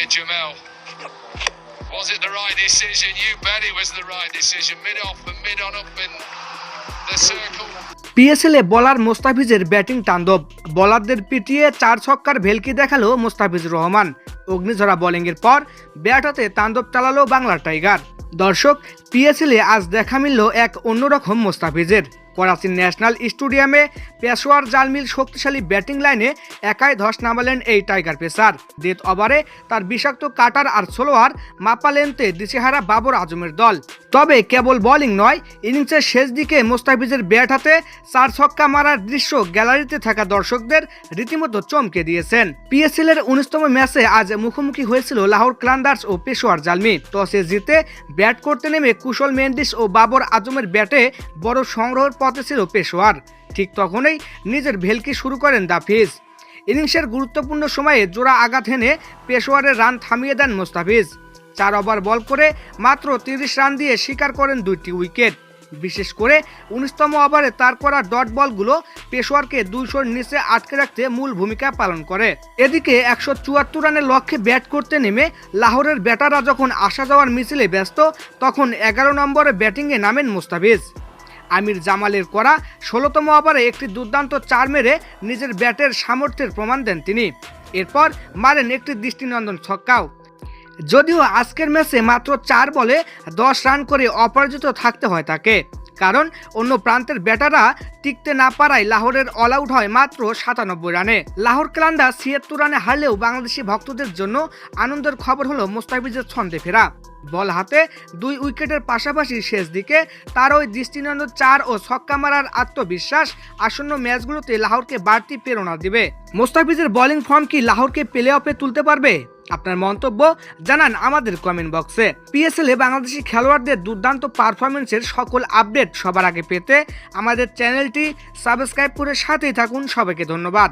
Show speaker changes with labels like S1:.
S1: here, Jamel. Was it the right decision? You bet it was the right decision. Mid off and mid on up in the circle.
S2: পিএসএলে বলার মোস্তাফিজের batting তাণ্ডব, বলারদের পিটিয়ে 4 ছক্কার ভেলকি দেখালো মোস্তাফিজুর রহমান। অগ্নিঝরা বোলিংয়ের পর bat হাতে তাণ্ডব চালালো বাংলার টাইগার। দর্শক, পিএসএলে আজ দেখা মিলল এক অন্যরকম মোস্তাফিজের। করাচির ন্যাশনাল স্টেডিয়ামে পেশোয়ার জালমিল শক্তিশালী ব্যাটিং লাইনে একাই ধস নামালেন এই টাইগার পেসার। ডেথ ওভারে তার বিষাক্ত কাটার আর স্লোয়ার মাপালেনতে দিশেহারা বাবর আজমের দল। তবে কেবল বোলিং নয়, ইনিংসের শেষ দিকে মোস্তাফিজের ব্যাট হাতে 4 ছক্কা মারার দৃশ্য গ্যালারিতে থাকা দর্শকদের রীতিমতো চমকে দিয়েছেন। পিএসএলের 19তম ম্যাচে আজ মুখোমুখি হয়েছিল লাহোর ক্লান্ডার্স ও পেশোয়ার জালমি। টসে জিতে ব্যাট করতে নেমে কুশল মেন্ডিস ও বাবর আজমের ব্যাটে বড় সংগ্রহের পথে ছিল পেশোয়ার। ঠিক তখনই নিজের ভেলকি শুরু করেন দাফিজ। ইনিংসের গুরুত্বপূর্ণ সময়ে জোড়া আঘাত হেনে পেশোয়ারের রান থামিয়ে দেন মোস্তাফিজ। 4 ওভার বল করে মাত্র 30 রান দিয়ে শিকার করেন 2টি উইকেট। বিশেষ করে 19তম ওভারে তার করা ডট বলগুলো পেশোয়ারকে 200-র নিচে আটকে রাখতে মূল ভূমিকা পালন করে। এদিকে 174 রানের লক্ষ্যে ব্যাট করতে নেমে লাহোরের ব্যাটাররা যখন আসা যাওয়ার মিছিলে ব্যস্ত, তখন 11 নম্বরে ব্যাটিংয়ে নামেন মোস্তাফিজ। আমির জামালের করা 16তম ওভারে একটি দুর্দান্ত 4 মেরে নিজের ব্যাটের সামর্থ্যের প্রমাণ দেন তিনি। এরপর মারেন একটি দৃষ্টিনন্দন ছক্কাও। যদিও আজকের ম্যাচে মাত্র 4 বলে 10 রান করে অপরাজিত থাকতে হয় তাকে, কারণ অন্য প্রান্তের ব্যাটাররা টিকতে না পারায় লাহোরের অল আউট হয় মাত্র 97 রানে। লাহোর ক্লান্ডার্স 76 রানে হারলেও বাংলাদেশি ভক্তদের জন্য আনন্দের খবর হলো মোস্তাফিজের ছন্দে ফেরা। বল হাতে 2 উইকেটের পাশাপাশি শেষ দিকে তার ওই দৃষ্টিনন্দন 4 ও ছক্কা মারার আত্মবিশ্বাস আসন্ন ম্যাচগুলোতে লাহোরকে বাড়তি প্রেরণা দিবে। মোস্তাফিজের বোলিং ফর্ম কি লাহোরকে প্লে অফে তুলতে পারবে? আপনার মন্তব্য জানান আমাদের কমেন্ট বক্সে। পিএসএলে বাংলাদেশি খেলোয়াড়দের দুর্দান্ত পারফরমেন্সের সকল আপডেট সবার আগে পেতে আমাদের চ্যানেলটি সাবস্ক্রাইব করে সাথেই থাকুন। সবাইকে ধন্যবাদ।